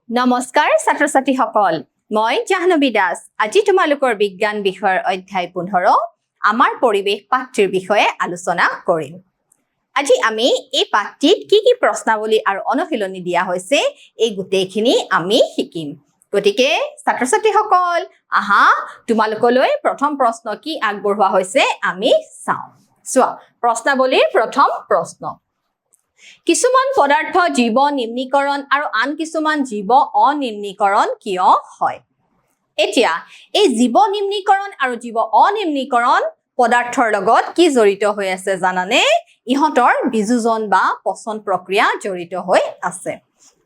নমস্কাৰ ছাত্ৰ ছাত্ৰীসকল মই জাহ্নবী দাস আজি তোমালোকৰ বিজ্ঞান বিষয়ৰ অধ্যায় 15 আমাৰ পৰিৱেশ পাঠটিৰ বিষয়ে আলোচনা কৰিম আজি আমি এই পাঠটিত কি প্ৰশ্নাৱলী আৰু অনুশীলনী দিয়া হৈছে এই গোটেইখিনি আমি শিকিম গতিকে ছাত্ৰ ছাত্ৰীসকল আহা তোমালোকলৈ প্ৰথম প্ৰশ্ন কি আগবঢ়োৱা হৈছে আমি চাওঁ চোৱা প্ৰশ্নাৱলীৰ প্ৰথম প্ৰশ্ন কিছুমান পদাৰ্থ জীৱ নিম্নীকৰণ আৰু আন কিছুমান জীৱ অনিম্নীকৰণ কিয় হয় এতিয়া এই জীৱ নিম্নীকৰণ আৰু জীৱ অনিম্নীকৰণ পদাৰ্থৰ লগত কি জড়িত হৈ আছে জানানে ইহঁতৰ বিযোজন বা পচন প্ৰক্ৰিয়া জড়িত হৈ আছে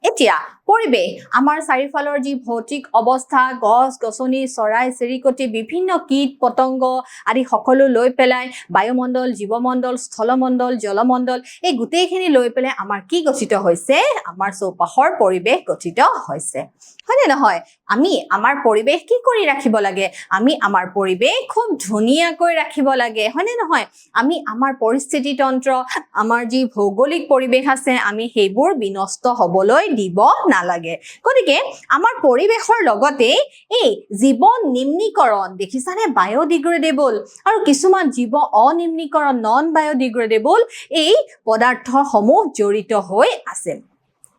এতিয়া পৰিৱেশ আমাৰ চাৰিফালৰ যি ভৌতিক অৱস্থা গছ গছনি চৰাই চিৰিকটি বিভিন্ন কীট পতংগ আদি সকলো লৈ পেলাই বায়ুমণ্ডল জীৱমণ্ডল স্থলমণ্ডল জলমণ্ডল এই গোটেইখিনি লৈ পেলাই আমাৰ কি গঠিত হৈছে আমাৰ চৌপাশৰ পৰিৱেশ গঠিত হৈছে হয়নে নহয় আমি আমাৰ পৰিৱেশ কি কৰি ৰাখিব লাগে আমি আমাৰ পৰিৱেশ খুব ধুনীয়াকৈ ৰাখিব লাগে হয়নে নহয় আমি আমাৰ পৰিস্থিতি তন্ত্ৰ আমাৰ যি ভৌগোলিক পৰিৱেশ আছে আমি সেইবোৰ বিনষ্ট হ'বলৈ দিব নালাগে গতিকে আমাৰ পৰিৱেশৰ লগতে এই জীৱ নিম্নীকৰণ দেখিছানে বায়োডিগ্ৰেডেবল আৰু কিছুমান জীৱ অনিম্নীকৰণ নন বায়োডিগ্ৰেডেবল এই পদাৰ্থসমূহ জড়িত হৈ আছে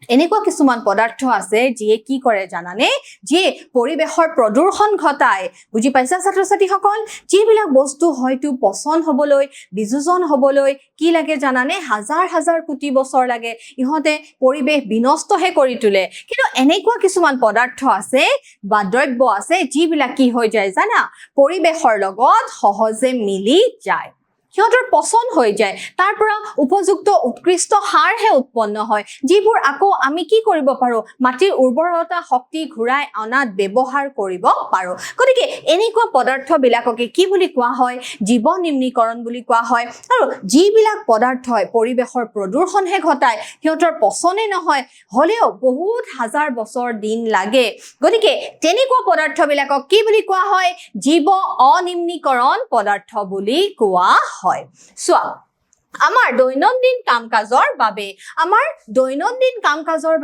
এনেকুৱা কিছুমান পদাৰ্থ আছে যিয়ে কি কৰে জানানে যে পৰিৱেশৰ প্ৰদূষণ ঘটায় বুজি পাইছা ছাত্ৰ ছাত্ৰীসকল যিবিলাক বস্তু হয়তো পচন হ'বলৈ বিযোজন হ'বলৈ কি লাগে জানানে হাজাৰ হাজাৰ কোটি বছৰ লাগে ইহঁতে পৰিৱেশ বিনষ্টহে কৰি তোলে কিন্তু এনেকুৱা কিছুমান পদাৰ্থ আছে বা দ্ৰব্য আছে যিবিলাক কি হৈ যায় জানা পৰিৱেশৰ লগত সহজে মিলি যায় সিহঁতৰ পচন হৈ যায় তাৰ পৰা উপযুক্ত উৎকৃষ্ট সাৰহে উৎপন্ন হয় যিবোৰ আকৌ আমি কি কৰিব পাৰো মাটিৰ উৰ্বৰতা শক্তি ঘূৰাই অনাত ব্যৱহাৰ কৰিব পাৰো গতিকে এনেকুৱা পদাৰ্থবিলাককে কি বুলি কোৱা হয় জীৱ নিম্নীকৰণ বুলি কোৱা হয় আৰু যিবিলাক পদাৰ্থই পৰিৱেশৰ প্ৰদূষণহে ঘটায় সিহঁতৰ পচনে নহয় হ'লেও বহুত হাজাৰ বছৰ দিন লাগে গতিকে তেনেকুৱা পদাৰ্থবিলাকক কি বুলি কোৱা হয় জীৱ অনিম্নীকৰণ পদাৰ্থ বুলি কোৱা হয় চোৱা আমাৰ দৈনন্দিন কাম-কাজৰ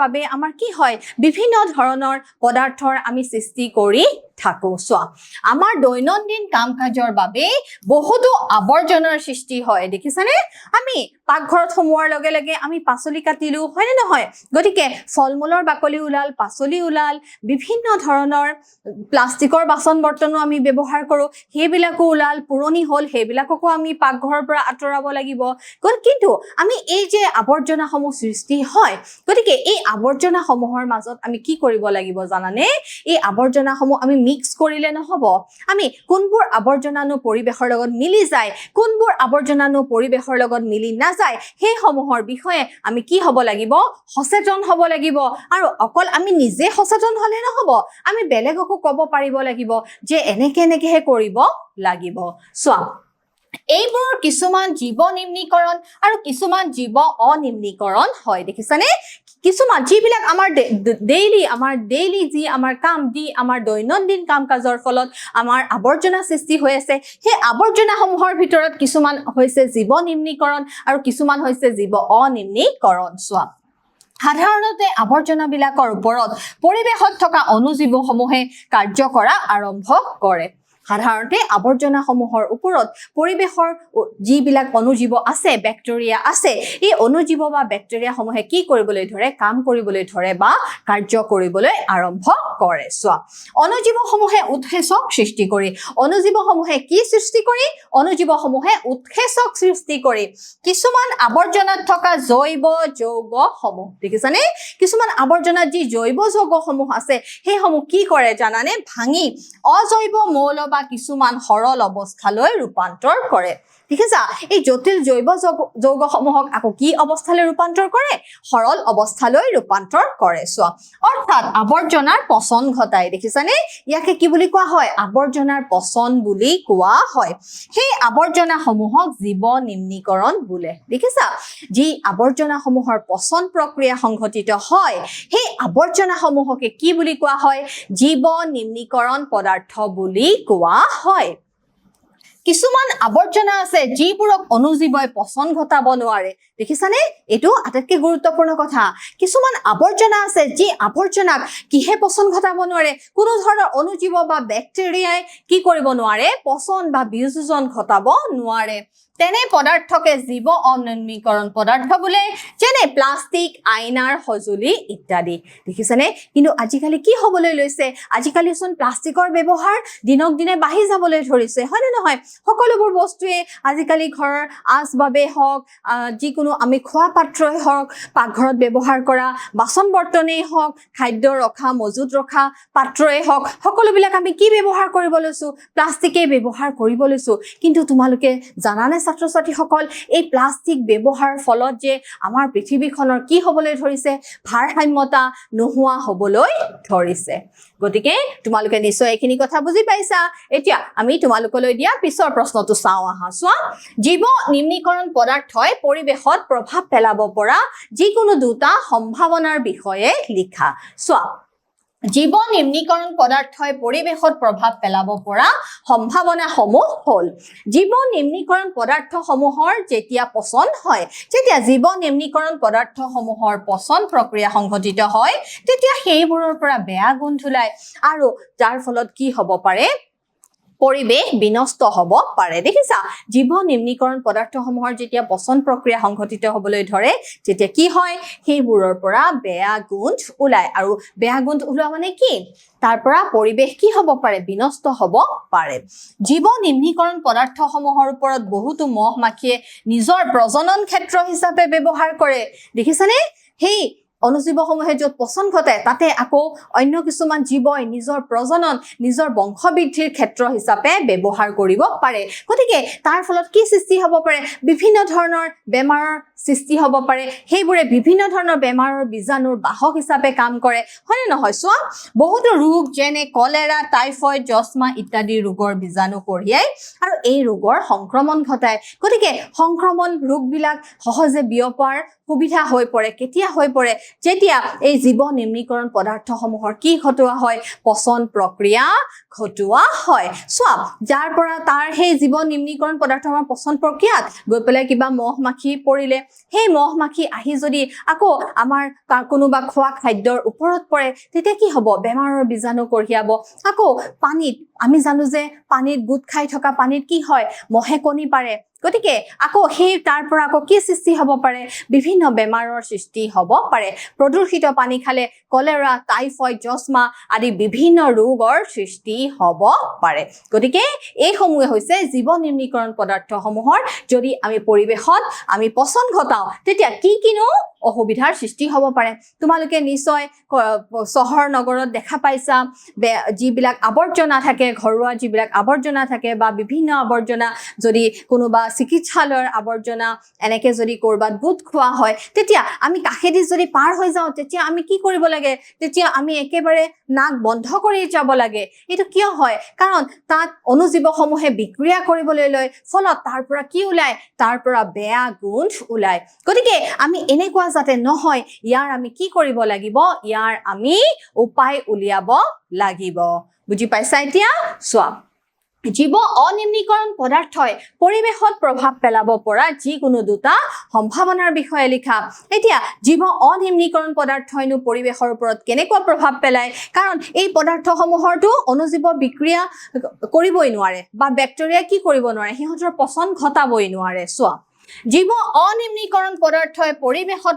বাবে আমাৰ কি হয় বিভিন্ন ধৰণৰ পদাৰ্থৰ আমি সৃষ্টি কৰি থাকো চোৱা আমাৰ দৈনন্দিন কাম-কাজৰ বাবে বহুতো আৱৰ্জনাৰ সৃষ্টি হয় দেখিছানে আমি পাকঘৰত সোমোৱাৰ লগে লগে আমি পাচলি কাটিলো হয়নে নহয় গতিকে ফলমূলৰ বাকলি ওলাল পাচলি ওলাল বিভিন্ন ধৰণৰ প্লাষ্টিকৰ বাচন বৰ্তনো আমি ব্যৱহাৰ কৰো সেইবিলাকো ওলাল পুৰণি হল সেইবিলাককো আমি পাকঘৰৰ পৰা আঁতৰাব লাগিব কিন্তু আমি এই যে আৱৰ্জনাসমূহ সৃষ্টি হয় গতিকে এই আৱৰ্জনাসমূহৰ মাজত আমি কি কৰিব লাগিব জানানে এই আৱৰ্জনাসমূহ আমি মিক্স কৰিলে নহব আমি কোনবোৰ আৱৰ্জনানো পৰিৱেশৰ লগত মিলি যায় কোনবোৰ আৱৰ্জনানো পৰিৱেশৰ লগত মিলি নাযায় সেই সমূহৰ বিষয়ে আমি কি হ'ব লাগিব সচেতন হ'ব লাগিব আৰু অকল আমি নিজে সচেতন হলে নহব আমি বেলেগকো ক'ব পাৰিব লাগিব যে এনেকেহে কৰিব লাগিব চোৱা এইবোৰ কিছুমান জীৱ নিম্নীকৰণ আৰু কিছুমান জীৱ অনিম্নীকৰণ হয় দেখিছানে কিছুমান যিবিলাক আমাৰ ডেইলি যি আমাৰ কাম দি আমাৰ দৈনন্দিন কাম-কাজৰ ফলত আমাৰ আৱৰ্জনা সৃষ্টি হৈ আছে সেই আৱৰ্জনাসমূহৰ ভিতৰত কিছুমান হৈছে জীৱ নিম্নীকৰণ আৰু কিছুমান হৈছে জীৱ অনিম্নীকৰণ চোৱা সাধাৰণতে আৱৰ্জনাবিলাকৰ ওপৰত পৰিৱেশত থকা অণুজীৱসমূহে কাৰ্য কৰা আৰম্ভ কৰে সাধাৰণতে আৱৰ্জনাসমূহৰ ওপৰত পৰিৱেশৰ যিবিলাক অণুজীৱ আছে বেক্টেৰিয়া আছে এই অণুজীৱ বা বেক্টেৰিয়াসমূহে কি কৰিবলৈ ধৰে কাম কৰিবলৈ ধৰে বা কাৰ্য কৰিবলৈ আৰম্ভ কৰে চোৱা অণুজীৱসমূহে উৎসেচক সৃষ্টি কৰি অণুজীৱসমূহে কি সৃষ্টি কৰি অণুজীৱসমূহে উৎসেচক সৃষ্টি কৰি কিছুমান আৱৰ্জনাত থকা জৈৱ যৌগসমূহ দেখিছানে কিছুমান আৱৰ্জনাত যি জৈৱ যৌগসমূহ আছে সেইসমূহ কি কৰে জানানে ভাঙি অজৈৱ মৌল বা কিছুমান সৰল অৱস্থালৈ ৰূপান্তৰ কৰে দেখিছা এই জটিল জৈৱ যৌগসমূহক আকৌ কি অৱস্থালৈ ৰূপান্তৰ কৰে সৰল অৱস্থালৈ ৰূপান্তৰ কৰে চোৱা অৰ্থাৎ আৱৰ্জনাৰ পচন ঘটায় দেখিছানে ইয়াকে কি বুলি কোৱা হয় আৱৰ্জনাৰ পচন বুলি কোৱা হয় সেই আৱৰ্জনাসমূহক জীৱ নিম্নীকৰণ বোলে দেখিছা যি আৱৰ্জনাসমূহৰ পচন প্ৰক্ৰিয়া সংঘটিত হয় সেই আৱৰ্জনাসমূহকে কি বুলি কোৱা হয় জীৱ নিম্নীকৰণ পদাৰ্থ বুলি কোৱা হয় কিছুমান আৱৰ্জনা আছে যিবোৰক অণুজীৱই পচন ঘটাব নোৱাৰে দেখিছানে এইটো আটাইতকৈ গুৰুত্বপূৰ্ণ কথা কিছুমান আৱৰ্জনা আছে যি আৱৰ্জনাক কিহে পচন ঘটাব নোৱাৰে কোনো ধৰণৰ অনুজীৱ বা বেক্টেৰিয়াই কি কৰিব নোৱাৰে পচন বা বিয়োজন ঘটাব নোৱাৰে তেনে পদাৰ্থকে জীৱ অনিৰ্মীকৰণ পদাৰ্থ বোলে যেনে প্লাষ্টিক আইনাৰ সঁজুলি ইত্যাদি দেখিছানে কিন্তু আজিকালি কি হ'বলৈ লৈছে আজিকালি চোন প্লাষ্টিকৰ ব্যৱহাৰ দিনক দিনে বাঢ়ি যাবলৈ ধৰিছে হয়নে নহয় সকলোবোৰ বস্তুৱে আজিকালি ঘৰৰ আচবাবে হওক যিকোনো আমি খোৱা পাত্ৰই হওক পাকঘৰত ব্যৱহাৰ কৰা বাচন বৰ্তনেই হওক খাদ্য ৰখা মজুত ৰখা পাত্ৰই হওক সকলোবিলাক আমি কি ব্যৱহাৰ কৰিব লৈছো প্লাষ্টিকে ব্যৱহাৰ কৰিব লৈছো কিন্তু তোমালোকে জানানে ছাত্ৰ ছাত্ৰীসকল এই প্লাষ্টিক ব্যৱহাৰৰ ফলত যে আমাৰ পৃথিৱীখনৰ কি হ'বলৈ ধৰিছে ভাৰসাম্যতা নোহোৱা হ'বলৈ ধৰিছে গতিকে তোমালোকে নিশ্চয় এইখিনি কথা বুজি পাইছা এতিয়া আমি তোমালোকলৈ দিয়া পিছৰ প্ৰশ্নটো চাওঁ আহা চোৱা জীৱ নিম্নীকৰণ পদাৰ্থই পৰিৱেশত প্ৰভাৱ পেলাব পৰা যিকোনো দুটা সম্ভাৱনাৰ বিষয়ে লিখা চোৱা জীৱ নিম্নীকৰণ পদাৰ্থই পৰিৱেশত প্ৰভাৱ পেলাব পৰা সম্ভাৱনাসমূহ হ'ল জীৱ নিম্নীকৰণ পদাৰ্থসমূহৰ যেতিয়া পচন হয় যেতিয়া জীৱ নিম্নীকৰণ পদাৰ্থসমূহৰ পচন প্ৰক্ৰিয়া সংঘটিত হয় তেতিয়া সেইবোৰৰ পৰা বেয়া গোন্ধ ওলায় আৰু যাৰ ফলত কি হ'ব পাৰে পৰিৱেশ বিনষ্ট হ'ব পাৰে দেখিছা জীৱ নিম্নীকৰণ পদাৰ্থসমূহৰ যেতিয়া পচন প্ৰক্ৰিয়া সংঘটিত হ'বলৈ ধৰে তেতিয়া কি হয় সেইবোৰৰ পৰা বেয়া গোন্ধ ওলায় আৰু বেয়া গোন্ধ ওলোৱা মানে কি তাৰ পৰা পৰিৱেশ কি হ'ব পাৰে বিনষ্ট হ'ব পাৰে জীৱ নিম্নীকৰণ পদাৰ্থসমূহৰ ওপৰত বহুতো মহ মাখিয়ে নিজৰ প্ৰজনন ক্ষেত্ৰ হিচাপে ব্যৱহাৰ কৰে দেখিছানে সেই অনুজীৱসমূহে য'ত পচন ঘটায় তাতে আকৌ অন্য কিছুমান জীৱই নিজৰ প্ৰজনন নিজৰ বংশবৃদ্ধিৰ ক্ষেত্ৰ হিচাপে ব্যৱহাৰ কৰিব পাৰে গতিকে তাৰ ফলত কি সৃষ্টি হ'ব পাৰে বিভিন্ন ধৰণৰ বেমাৰৰ সৃষ্টি হ'ব পাৰে সেইবোৰে বিভিন্ন ধৰণৰ বেমাৰৰ বীজাণুৰ বাহক হিচাপে কাম কৰে হয়নে নহয় চোৱা বহুতো ৰোগ যেনে কলেৰা টাইফয়েড যক্ষ্মা ইত্যাদি ৰোগৰ বীজাণু কঢ়িয়ায় আৰু এই ৰোগৰ সংক্ৰমণ ঘটায় গতিকে সংক্ৰমণ ৰোগবিলাক সহজে বিয়পাৰ সুবিধা হৈ পৰে কেতিয়া হৈ পৰে যেতিয়া এই জীৱ নিম্নীকৰণ পদাৰ্থসমূহৰ কি ঘটোৱা হয় পচন প্ৰক্ৰিয়া ঘটোৱা হয় চোৱা যাৰ পৰা তাৰ সেই জীৱ নিম্নীকৰণ পদাৰ্থসমূহৰ পচন প্ৰক্ৰিয়াত গৈ পেলাই কিবা মহ মাখি পৰিলে সেই মহ মাখি আহি যদি আকৌ আমাৰ কোনোবা খোৱা খাদ্যৰ ওপৰত পৰে তেতিয়া কি হ'ব বেমাৰৰ বীজাণু কঢ়িয়াব আকৌ পানীত আমি জানো যে পানীত গোট খাই থকা পানীত কি হয় মহে কণী পাৰে গতিকে আকৌ সেই তাৰ পৰা আকৌ কি সৃষ্টি হ'ব পাৰে বিভিন্ন বেমাৰৰ সৃষ্টি হ'ব পাৰে প্ৰদূষিত পানী খালে কলেৰা টাইফয়েড যক্ষ্মা আদি বিভিন্ন ৰোগৰ সৃষ্টি হ'ব পাৰে গতিকে এইসমূহে হৈছে জীৱ নিম্নীকৰণ পদাৰ্থসমূহৰ যদি আমি পৰিৱেশত আমি পচন ঘটাওঁ তেতিয়া কিনো অসুবিধাৰ সৃষ্টি হ'ব পাৰে তোমালোকে নিশ্চয় চহৰ নগৰত দেখা পাইছা যিবিলাক আৱৰ্জনা থাকে ঘৰুৱা যিবিলাক আৱৰ্জনা থাকে বা বিভিন্ন আৱৰ্জনা যদি কোনোবা চিকিৎসালয়ৰ আৱৰ্জনা এনেকে যদি কৰবাত গোট খোৱা হয় তেতিয়া আমি কাষেদি যদি পাৰ হৈ যাওঁ তেতিয়া আমি কি কৰিব লাগে তেতিয়া আমি একেবাৰে নাক বন্ধ কৰি যাব লাগে এইটো কিয় হয় কাৰণ তাত অনুজীৱসমূহে বিক্ৰিয়া কৰিবলৈ লয় ফলত তাৰ পৰা কি ওলায় তাৰ পৰা বেয়া গোন্ধ ওলায় গতিকে আমি এনেকুৱা যাতে নহয় ইয়াৰ আমি কি কৰিব লাগিব ইয়াৰ আমি উপায় উলিয়াব লাগিব বুজি পাইছা এতিয়া চোৱা জীৱ অনিম্নীকৰণ পদাৰ্থই পৰিৱেশত প্ৰভাৱ পেলাব পৰা যিকোনো দুটা সম্ভাৱনাৰ বিষয়ে লিখা এতিয়া জীৱ অনিম্নীকৰণ পদাৰ্থইনো পৰিৱেশৰ ওপৰত কেনেকুৱা প্ৰভাৱ পেলায় কাৰণ এই পদাৰ্থসমূহৰটো অনুজীৱ বিক্ৰিয়া কৰিবই নোৱাৰে বা বেক্টেৰিয়া কি কৰিব নোৱাৰে সিহঁতৰ পচন ঘটাবই নোৱাৰে চোৱা জীৱ অনিম্নীকৰণ পদাৰ্থই পৰিৱেশত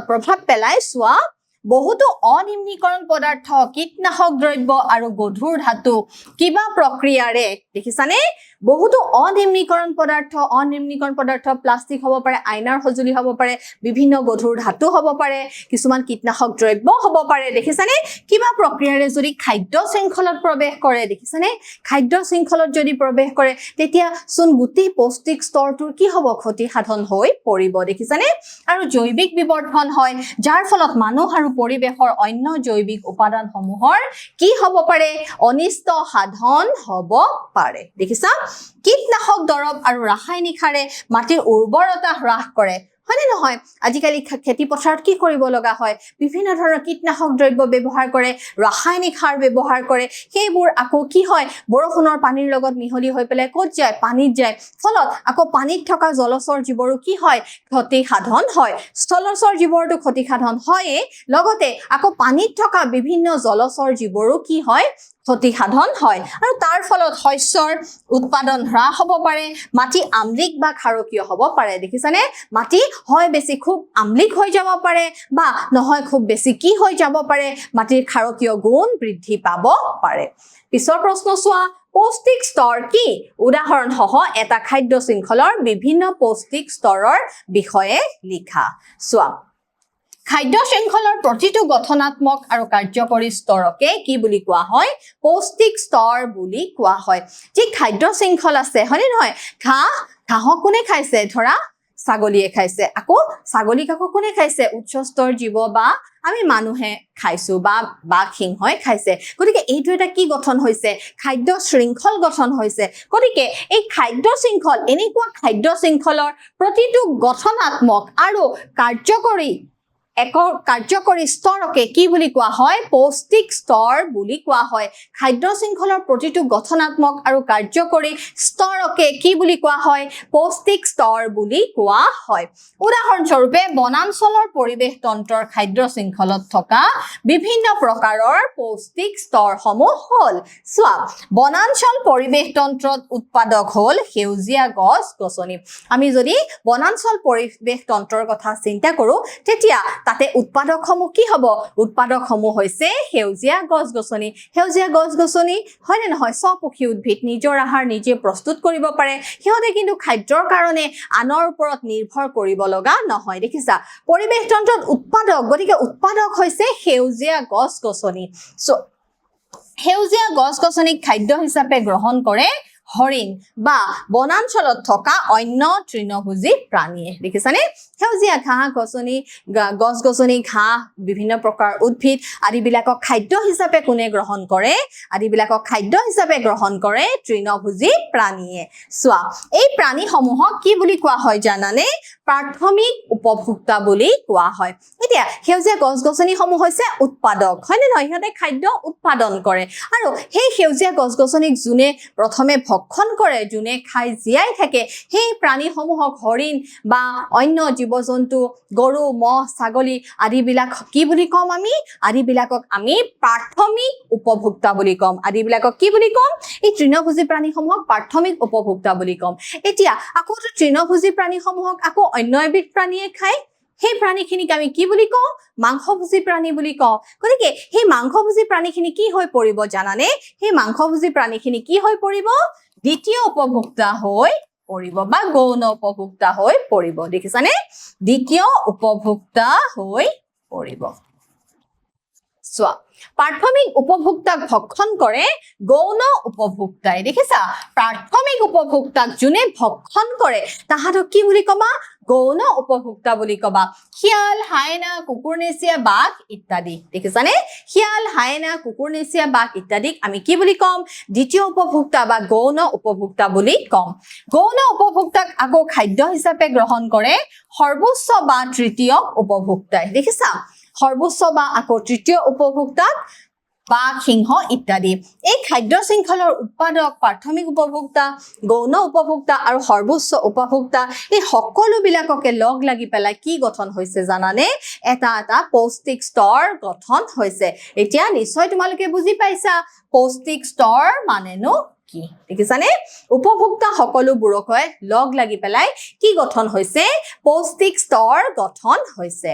প্ৰভাৱ পেলায় চোৱা বহুতো অনিম্নীকৰণ পদাৰ্থ কীটনাশক দ্ৰব্য আৰু গধুৰ ধাতু কিবা প্ৰক্ৰিয়াৰে দেখিছানে বহুতো অনিম্নীকৰণ পদাৰ্থ প্লাষ্টিক হ'ব পাৰে আইনাৰ সঁজুলি হ'ব পাৰে বিভিন্ন গধুৰ ধাতু হ'ব পাৰে কিছুমান কীটনাশক দ্ৰব্য হ'ব পাৰে দেখিছানে কিবা প্ৰক্ৰিয়াৰে যদি খাদ্য শৃংখলত প্ৰৱেশ কৰে দেখিছানে খাদ্য শৃংখলত যদি প্ৰৱেশ কৰে তেতিয়া চোন গোটেই পৌষ্টিক স্তৰটোৰ কি হ'ব ক্ষতি সাধন হৈ পৰিব দেখিছানে আৰু জৈৱিক বিবৰ্ধন হয় যাৰ ফলত মানুহ আৰু পৰিৱেশৰ অন্য জৈৱিক উপাদানসমূহৰ কি হ'ব পাৰে অনিষ্ট সাধন হ'ব পাৰে দেখিছা কীটনাশক দৰৱ আৰু ৰাসায়নিক সাৰে মাটিৰ উৰ্বৰতা হ্ৰাস কৰে হয়নে নহয় আজিকালি খেতি পথাৰত কি কৰিব লগা হয় বিভিন্ন ধৰণৰ কীটনাশক দ্ৰব্য ব্যৱহাৰ কৰে ৰাসায়নিক সাৰ ব্যৱহাৰ কৰে সেইবোৰ আকৌ কি হয় বৰষুণৰ পানীৰ লগত মিহলি হৈ পেলাই ক'ত যায় পানীত যায় ফলত আকৌ পানীত থকা জলচৰ জীৱৰো কি হয় ক্ষতি সাধন হয় স্থলচৰ জীৱৰটো ক্ষতি সাধন হয় লগতে আকৌ পানীত থকা বিভিন্ন জলচৰ জীৱৰো কি হয় ক্ষতি সাধন হয় আৰু তাৰ ফলত শস্যৰ উৎপাদন হ্ৰাস হ'ব পাৰে মাটি আমলিক বা ক্ষাৰকীয় হ'ব পাৰে দেখিছানে মাটি হয় বেছি খুব আমলিক হৈ যাব পাৰে বা নহয় খুব বেছি কি হৈ যাব পাৰে মাটিৰ ক্ষাৰকীয় গুণ বৃদ্ধি পাব পাৰে পিছৰ প্ৰশ্ন চোৱা পৌষ্টিক স্তৰ কি উদাহৰণ সহ এটা খাদ্য শৃংখলৰ বিভিন্ন পৌষ্টিক স্তৰৰ বিষয়ে লিখা চোৱা খাদ্য শৃংখলৰ প্ৰতিটো গঠনাত্মক আৰু কাৰ্যকৰী স্তৰকে কি বুলি কোৱা হয় পৌষ্টিক স্তৰ বুলি কোৱা হয় যি খাদ্য শৃংখল আছে হয়নে নহয় ঘাঁহক কোনে খাইছে ধৰা ছাগলীয়ে খাইছে আকৌ ছাগলীক আকৌ কোনে খাইছে উচ্চ স্তৰ জীৱ বা আমি মানুহে খাইছো বা সিংহই খাইছে গতিকে এইটো এটা কি গঠন হৈছে খাদ্য শৃংখল গঠন হৈছে গতিকে এই খাদ্য শৃংখল এনেকুৱা খাদ্য শৃংখলৰ প্ৰতিটো গঠনাত্মক আৰু কাৰ্যকৰী স্তৰকে কি বুলি কোৱা হয় পৌষ্টিক স্তৰ বুলি কোৱা হয় খাদ্য শৃংখলৰ প্ৰতিটো গঠনাত্মক আৰু কাৰ্যকৰী স্তৰকে কি বুলি কোৱা হয় পৌষ্টিক স্তৰ বুলি কোৱা হয় উদাহৰণস্বৰূপে বনাঞ্চলৰ পৰিৱেশ তন্ত্ৰৰ খাদ্য শৃংখলত থকা বিভিন্ন প্ৰকাৰৰ পৌষ্টিক স্তৰসমূহ হ'ল চোৱা বনাঞ্চল পৰিৱেশ তন্ত্ৰত উৎপাদক হ'ল সেউজীয়া গছ-গছনি আমি যদি বনাঞ্চল পৰিৱেশ তন্ত্ৰৰ কথা চিন্তা কৰো তেতিয়া তাতে উৎপাদকসমূহ কি হ'ব উৎপাদকসমূহ হৈছে সেউজীয়া গছ-গছনি হয় নে নহয় স্বপোষী উদ্ভিদ নিজৰ আহাৰ নিজে প্ৰস্তুত কৰিব পাৰে সিহঁতে কিন্তু খাদ্যৰ কাৰণে আনৰ ওপৰত নিৰ্ভৰ কৰিব লগা নহয় দেখিছা পৰিৱেশ তন্ত্ৰত উৎপাদক গতিকে উৎপাদক হৈছে সেউজীয়া গছ-গছনি সেউজীয়া গছ-গছনিক খাদ্য হিচাপে গ্ৰহণ কৰে হৰিণ বা বনাঞ্চলত থকা অন্য তৃণভোজী প্ৰাণীয়ে দেখিছানে সেউজীয়া গছ-গছনি ঘাঁহ বিভিন্ন প্ৰকাৰ উদ্ভিদ আদিবিলাকক খাদ্য হিচাপে কোনে গ্ৰহণ কৰে আদিবিলাকক খাদ্য হিচাপে গ্ৰহণ কৰে তৃণভোজী প্ৰাণীয়ে চোৱা এই প্ৰাণীসমূহক কি বুলি কোৱা হয় জানানে প্ৰাথমিক উপভোক্তা বুলি কোৱা হয় এতিয়া সেউজীয়া গছ-গছনিসমূহ হৈছে উৎপাদক হয় নে নহয় সিহঁতে খাদ্য উৎপাদন কৰে আৰু সেই সেউজীয়া গছ-গছনিক যোনে প্ৰথমে ভক্ষণ কৰে যোনে খাই জীয়াই থাকে সেই প্ৰাণীসমূহক হৰিণ বা অন্য জীৱ-জন্তু গৰু মহ ছাগলী আদিবিলাক কি বুলি কম আদিবিলাকক আমি প্ৰাথমিক উপভোক্তা বুলি কম আদিবিলাকক কি বুলি কম এই তৃণভোজী প্ৰাণীসমূহক প্ৰাথমিক উপভোক্তা বুলি কম এতিয়া আকৌ তৃণভোজী প্ৰাণীসমূহক আকৌ অন্য এবিধ প্ৰাণীয়ে খায় সেই প্ৰাণীখিনিক আমি কি বুলি কওঁ মাংসভোজী প্ৰাণী বুলি কওঁ গতিকে সেই মাংসভোজী প্ৰাণীখিনি কি হৈ পৰিব জানানে সেই মাংসভোজী প্ৰাণীখিনি কি হৈ পৰিব দ্বিতীয় উপভোক্তা হৈ পৰিব বা গৌণ উপভোক্তা হৈ পৰিব দেখিছানে দ্বিতীয় উপভোক্তা হৈ পৰিব চোৱা প্ৰাথমিক উপভোক্তাক ভক্ষণ কৰে গৌণ উপভোক্তাই দেখিছা প্ৰাথমিক উপভোক্তাক যোনে ভক্ষণ কৰে তাহাঁতক কি বুলি কবা গৌণ উপভোক্তা বুলি কবা শিয়াল হায়না কুকুৰনেচীয়া বাঘ ইত্যাদি দেখিছানে শিয়াল হায়না কুকুৰনেচীয়া বাঘ ইত্যাদিক আমি কি বুলি কম দ্বিতীয় উপভোক্তা বা গৌণ উপভোক্তা বুলি কম গৌণ উপভোক্তাক আকৌ খাদ্য হিচাপে গ্ৰহণ কৰে সৰ্বোচ্চ বা তৃতীয় উপভোক্তাই দেখিছা সৰ্বোচ্চ বা আকৌ তৃতীয় উপভোক্তাক বাঘ সিংহ ইত্যাদি এই খাদ্য শৃংখলৰ উৎপাদক প্ৰাথমিক উপভোক্তা গৌণ উপভোক্তা আৰু সৰ্বোচ্চ উপভোক্তা এই সকলোবিলাককে লগ লাগি পেলাই কি গঠন হৈছে জানানে এটা পৌষ্টিক স্তৰ গঠন হৈছে এতিয়া নিশ্চয় তোমালোকে বুজি পাইছা পৌষ্টিক স্তৰ মানেনো কি দেখিছানে উপভোক্তা সকলোবোৰক লগ লাগি পেলাই কি গঠন হৈছে পৌষ্টিক স্তৰ গঠন হৈছে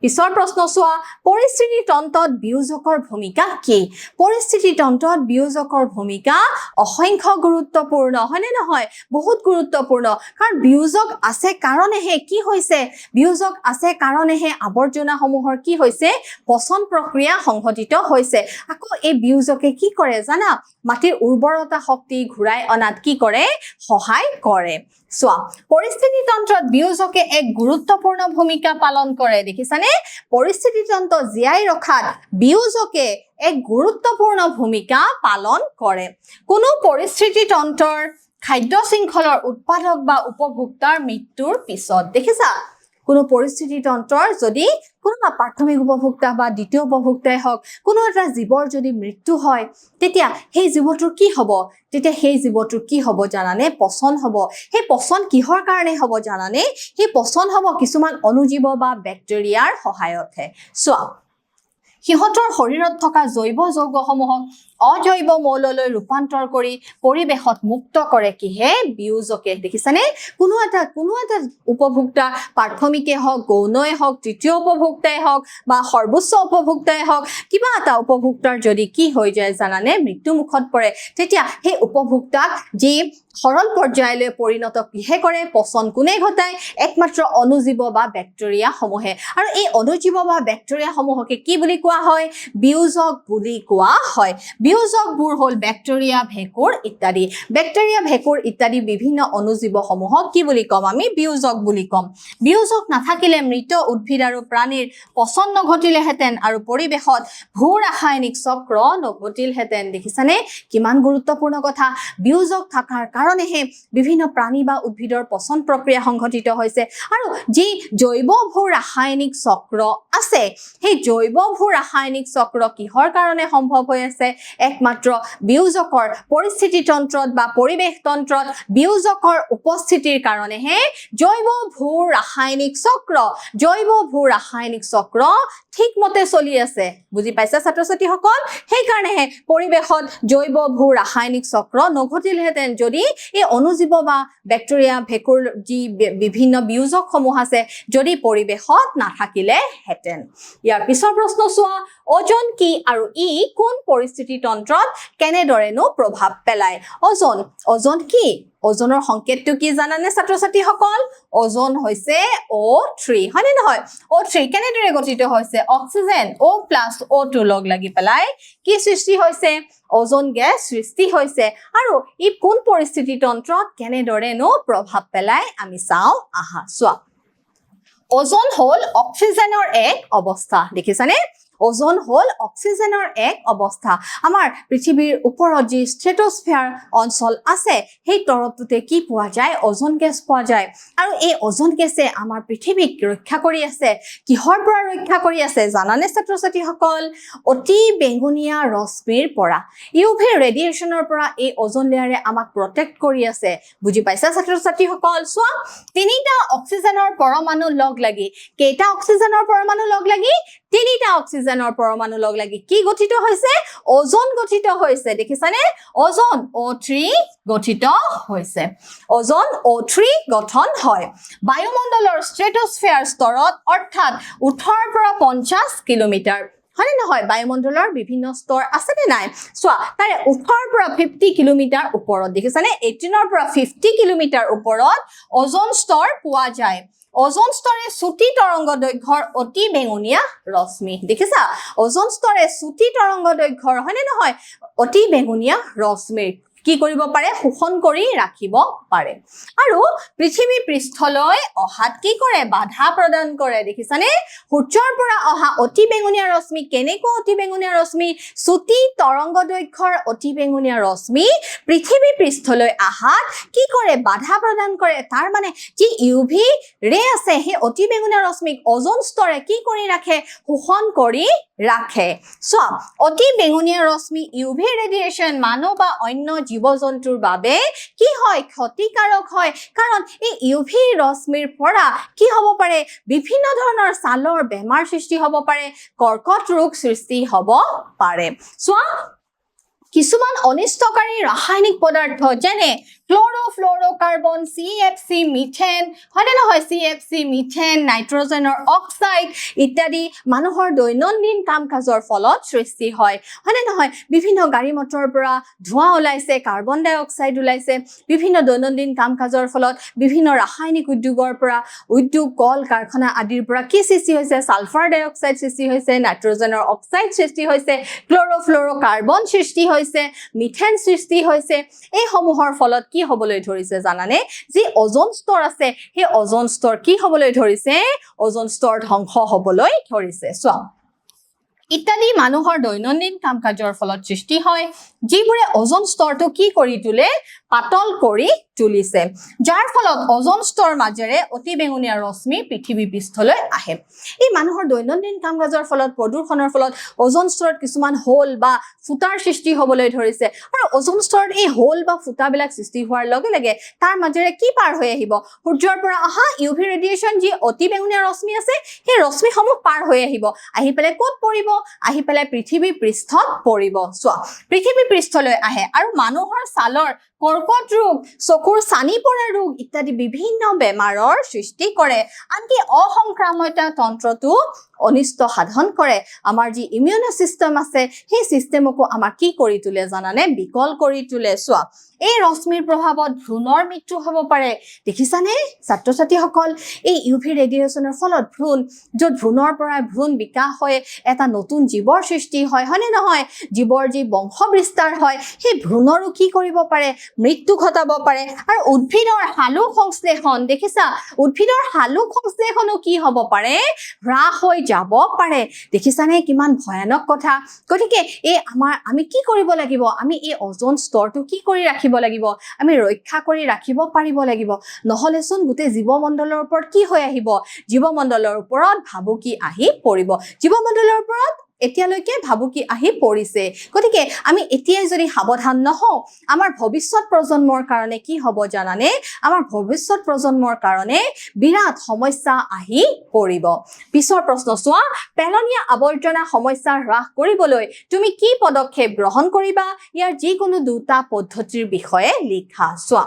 পিছৰ প্ৰশ্ন চোৱা পৰিস্থিতি তন্ত্ৰত বিয়োজকৰ ভূমিকা কি পৰিস্থিতি তন্ত্ৰত বিয়োজকৰ ভূমিকা অসংখ্য গুৰুত্বপূৰ্ণ হয়নে নহয় বহুত গুৰুত্বপূৰ্ণ কাৰণ বিয়োজক আছে কাৰণেহে কি হৈছে বিয়োজক আছে কাৰণেহে আৱৰ্জনাসমূহৰ কি হৈছে পচন প্ৰক্ৰিয়া সংঘটিত হৈছে আকৌ এই বিয়োজকে কি কৰে জানা মাটিৰ উৰ্বৰতা শক্তি ঘূৰাই অনাত কি কৰে সহায় কৰে চোৱা পৰিস্থিতি তন্ত্ৰত বিয়োজকে এক গুৰুত্বপূৰ্ণ ভূমিকা পালন কৰে দেখিছানে পৰিস্থিতি তন্ত্ৰ জীয়াই ৰখাত বিয়োজকে এক গুৰুত্বপূৰ্ণ ভূমিকা পালন কৰে কোনো পৰিস্থিতি তন্ত্ৰৰ খাদ্য শৃংখলৰ উৎপাদক বা উপভোক্তাৰ মৃত্যুৰ পিছত দেখিছা কোনো পৰিস্থিতি তন্ত্ৰৰ যদি কোনোবা প্ৰাথমিক উপভোক্তা বা দ্বিতীয় উপভোক্তাই হওক কোনো এটা জীৱৰ যদি মৃত্যু হয় তেতিয়া সেই জীৱটোৰ কি হ'ব তেতিয়া সেই জীৱটোৰ কি হ'ব জানানে পচন হ'ব সেই পচন কিহৰ কাৰণে হ'ব জানানে সেই পচন হ'ব কিছুমান অনুজীৱ বা বেক্টেৰিয়াৰ সহায়তহে চোৱা সিহঁতৰ শৰীৰত থকা জৈৱ যৌগসমূহক অজৈব মৌললৈ ৰূপান্তৰ কৰি পৰিবেশত মুক্ত কৰে কিহে বিয়োজকে দেখিছানে কোনো এটা উপভোক্তা প্ৰাথমিকে হওক গৌণই হওক তৃতীয় উপভোক্তাই হওক বা সৰ্বোচ্চ উপভোক্তাই হওক কিবা এটা উপভোক্তাৰ যদি কি হৈ যায় জানানে মৃত্যু মুখত পৰে তেতিয়া সেই উপভোক্তাক যি সৰল পৰ্যায়লৈ পৰিণত কিহে কৰে পচন কোনে ঘটায় একমাত্ৰ অনুজীৱ বা বেক্টেৰিয়া সমূহে আৰু এই অনুজীৱ বা বেক্টেৰিয়া সমূহকে কি বুলি কোৱা হয় বিয়োজক বুলি কোৱা হয় বিয়োজকবোৰ হ'ল বেক্টেৰিয়া ভেঁকুৰ ইত্যাদি বিভিন্ন অনুজীৱ সমূহক কি বুলি কম আমি বিয়োজক বুলি কম বিয়োজক নাথাকিলে মৃত উদ্ভিদ আৰু প্ৰাণীৰ পচন নঘটিলেহেঁতেন আৰু পৰিৱেশত ভূ ৰাসায়নিক চক্ৰ নঘটিলহেঁতেন দেখিছানে কিমান গুৰুত্বপূৰ্ণ কথা বিয়োজক থকাৰ কাৰণেহে বিভিন্ন প্ৰাণী বা উদ্ভিদৰ পচন প্ৰক্ৰিয়া সংঘটিত হৈছে আৰু যি জৈৱ ভূ ৰাসায়নিক চক্ৰ আছে সেই জৈৱ ভূ ৰাসায়নিক চক্ৰ কিহৰ কাৰণে সম্ভৱ হৈ আছে একমাত্ৰ বিয়োজকৰ পৰিস্থিতি তন্ত্ৰত বা পৰিৱেশ তন্ত্ৰত বিয়োজকৰ উপস্থিতিৰ কাৰণেহে জৈৱ ভূ ৰাসায়নিক চক্ৰ ঠিকমতে চলি আছে বুজি পাইছা ছাত্ৰ ছাত্ৰীসকল সেইকাৰণেহে পৰিৱেশত জৈৱ ভূ ৰাসায়নিক চক্ৰ নঘটিলহেঁতেন যদি এই অনুজীৱ বা বেক্টেৰিয়া ভেঁকুৰ যি বিভিন্ন বিয়োজকসমূহ আছে যদি পৰিৱেশত নাথাকিলেহেঁতেন ইয়াৰ পিছৰ প্ৰশ্ন চোৱা ওজন কি আৰু ই কোন পৰিস্থিতি তন্ত্ৰত কেনেদৰেনো প্ৰভাৱ পেলায় ওজন কি ওজনৰ সংকেতটো কি জানানে ছাত্ৰ ছাত্ৰীসকল ওজন হৈছে O3 হয়নে নহয় O3 কেনেদৰে গঠিত হৈছে অক্সিজেন O+O2 লগ লাগি পেলাই কি সৃষ্টি হৈছে ওজন গেছ সৃষ্টি হৈছে আৰু ই কোন পৰিস্থিতি তন্ত্ৰত কেনেদৰেনো প্ৰভাৱ পেলায় আমি চাওঁ আহা চোৱা ওজন হ'ল অক্সিজেনৰ এক অৱস্থা দেখিছানে ওজন হ'ল অক্সিজেনৰ এক অৱস্থা আমাৰ পৃথিৱীৰ ওপৰত যি ষ্ট্ৰেটোস্ফিয়াৰ অঞ্চল আছে সেই তৰপটোতে কি পোৱা যায় ওজন গেছ পোৱা যায় আৰু এই ওজন গেছে আমাৰ পৃথিৱীক ৰক্ষা কৰি আছে কিহৰ পৰা ৰক্ষা কৰি আছে জানানে ছাত্ৰ ছাত্ৰীসকল অতি বেঙুনীয়া ৰশ্মিৰ পৰা ইউভি ৰেডিয়েশ্যনৰ পৰা এই ওজন লেয়াৰে আমাক প্ৰটেক্ট কৰি আছে বুজি পাইছা ছাত্ৰ ছাত্ৰীসকল চোৱা তিনিটা অক্সিজেনৰ পৰমাণু লগ লাগি কেইটা অক্সিজেনৰ পৰমাণু লগ লাগি তিনিটা অক্সিজেনৰ পৰমাণু লগ লাগি কি গঠিত হৈছে ওজন গঠিত হৈছে দেখিছানে ওজন O3 গঠিত হৈছে ওজন O3 গঠন হয় বায়ুমণ্ডলৰ ষ্ট্ৰেটোস্ফিয়াৰ স্তৰত অৰ্থাৎ 18 পৰা 50 কিলোমিটাৰ হয়নে নহয় বায়ুমণ্ডলৰ বিভিন্ন স্তৰ আছে নে নাই চোৱা তাৰে 18 পৰা 50 কিলোমিটাৰ ওপৰত দেখিছানে 18 পৰা 50 কিলোমিটাৰ ওপৰত ওজন স্তৰ পোৱা যায় ওজন স্তৰে চুটি তৰংগ দৈৰ্ঘ্যৰ অতি বেঙুনীয়া ৰশ্মি দেখিছা ওজন স্তৰে চুটি তৰংগ দৈৰ্ঘ্যৰ হয়নে নহয় অতি বেঙুনীয়া ৰশ্মিৰ কি কৰিব পাৰে শোষণ কৰি ৰাখিব পাৰে আৰু পৃথিৱী পৃষ্ঠলৈ অহাত কি কৰে বাধা প্ৰদান কৰে দেখিছানে সূৰ্যৰ পৰা অহা অতি বেঙুনীয়া ৰশ্মি কেনেকৈ অতি বেঙুনীয়া ৰশ্মি চুটি তৰংগ দৈৰ্ঘ্যৰ অতি বেঙুনীয়া ৰশ্মি পৃথিৱী পৃষ্ঠলৈ আহাত কি কৰে বাধা প্ৰদান কৰে তাৰ মানে যি ইউভি ৰে আছে সেই অতি বেঙুনীয়া ৰশ্মিক ওজন স্তৰে কি কৰি ৰাখে শোষণ কৰি ৰাখে চোৱা অতি বেঙুনীয়া ৰশ্মি ইউভি ৰেডিয়েশ্যন মানুহ বা অন্য জীৱ-জন্তুৰ বাবে কি হয় ক্ষতিকাৰক হয় কাৰণ এই ইউভি ৰশ্মিৰ পৰা কি হ'ব পাৰে বিভিন্ন ধৰণৰ ছালৰ বেমাৰ সৃষ্টি হ'ব পাৰে কৰ্কট ৰোগ সৃষ্টি হ'ব পাৰে চোৱা কিছুমান অনিষ্টকাৰী ৰাসায়নিক পদাৰ্থ যেনে ক্লোৰোফ্লোৰোকাৰ্বন CFC মিথেন হয়নে নহয় CFC মিথেন নাইট্ৰজেনৰ অক্সাইড ইত্যাদি মানুহৰ দৈনন্দিন কাম-কাজৰ ফলত সৃষ্টি হয় হয়নে নহয় বিভিন্ন গাড়ী মটৰৰ পৰা ধোঁৱা ওলাইছে কাৰ্বন ডাই অক্সাইড ওলাইছে বিভিন্ন দৈনন্দিন কাম-কাজৰ ফলত বিভিন্ন ৰাসায়নিক উদ্যোগৰ পৰা উদ্যোগ কল কাৰখানা আদিৰ পৰা কি সৃষ্টি হৈছে সালফাৰ ডাই অক্সাইড সৃষ্টি হৈছে নাইট্ৰজেনৰ অক্সাইড সৃষ্টি হৈছে ক্লোৰোফ্লোৰোকাৰ্বন সৃষ্টি হৈছে মিথেন সৃষ্টি হৈছে এই সমূহৰ ফলত কি হবলৈ ধৰিছে জানানে যি ওজন স্তৰ আছে সেই ওজন স্তৰ কি হবলৈ ধৰিছে ওজন স্তৰ ধ্বংস হবলৈ ধৰিছে চোৱা ইত্যাদি মানুহৰ দৈনন্দিন কাম-কাজৰ ফলত সৃষ্টি হয় যিবোৰে ওজন স্তৰটো কি কৰি তোলে পাতল কৰি তুলিছে যাৰ ফলত ওজন স্তৰ মাজেৰে অতি বেঙুনীয়া ৰশ্মি পৃথিৱী পৃষ্ঠলৈ আহে এই মানুহৰ দৈনন্দিন কাম-কাজৰ ফলত প্ৰদূষণৰ ফলত ওজন স্তৰত কিছুমান হোল বা ফুটাৰ সৃষ্টি হ'বলৈ ধৰিছে আৰু ওজন স্তৰত এই হোল বা ফুটাবিলাক সৃষ্টি হোৱাৰ লগে লগে তাৰ মাজেৰে কি পাৰ হৈ আহিব সূৰ্যৰ পৰা অহা ইউভি ৰেডিয়েচন যি অতি বেঙুনীয়া ৰশ্মি আছে সেই ৰশ্মিসমূহ পাৰ হৈ আহিব আহি পেলাই ক'ত পৰিব আহি পেলাই পৃথিৱী পৃষ্ঠত পৰিব চোৱা পৃথিৱী পৃষ্ঠলৈ আহে আৰু মানুহৰ ছালৰ কৰ্কট ৰোগ চকুৰ চানি পৰা ৰোগ ইত্যাদি বিভিন্ন বেমাৰৰ সৃষ্টি কৰে আনকি অসংক্ৰামিত তন্ত্ৰটো অনিষ্ট সাধন কৰে আমাৰ যি ইমিউন সিস্টেম আছে সেই সিস্টেমকো আমাৰ কি কৰি তোলে জানানে বিকল কৰি তোলে চোৱা এই ৰশ্মিৰ প্ৰভাৱত ভ্ৰূণৰ মৃত্যু হ'ব পাৰে দেখিছানে ছাত্ৰ-ছাত্ৰীসকল এই ইউভি ৰেডিয়েচনৰ ফলত ভ্ৰূণ য'ত ভ্ৰূণৰ পৰা ভ্ৰূণ বিকাশ হয় এটা নতুন জীৱৰ সৃষ্টি হয় হয়নে নহয় জীৱৰ যি বংশ বিস্তাৰ হয় সেই ভ্ৰূণৰো কি কৰিব পাৰে মৃত্যু ঘটাব পাৰে আৰু উদ্ভিদৰ হালুক সংশ্লেষণ দেখিছা উদ্ভিদৰ হালুক সংশ্লেষণো কি হ'ব পাৰে হ্ৰাস হৈ যাব পাৰে দেখিছানে কিমান ভয়ানক কথা গতিকে এই আমি কি কৰিব লাগিব আমি এই ওজন স্তৰটো কি কৰি ৰাখিব লাগিব আমি ৰক্ষা কৰি ৰাখিব পাৰিব লাগিব নহলে চোন গোটেই জীৱমণ্ডলৰ ওপৰত কি হৈ আহিব জীৱমণ্ডলৰ ওপৰত ভাবুকি আহি পৰিব জীৱমণ্ডলৰ ওপৰত এতিয়ালৈকে ভাবুকি আহি পৰিছে গতিকে আমি এতিয়াই যদি সাৱধান নহওঁ আমাৰ ভৱিষ্যত প্ৰজন্মৰ কাৰণে কি হ'ব জানানে আমাৰ ভৱিষ্যত প্ৰজন্মৰ কাৰণে বিৰাট সমস্যা আহি পৰিব পিছৰ প্ৰশ্ন চোৱা পেলনীয়া আৱৰ্জনা সমস্যা হ্ৰাস কৰিবলৈ তুমি কি পদক্ষেপ গ্ৰহণ কৰিবা ইয়াৰ যিকোনো দুটা পদ্ধতিৰ বিষয়ে লিখা চোৱা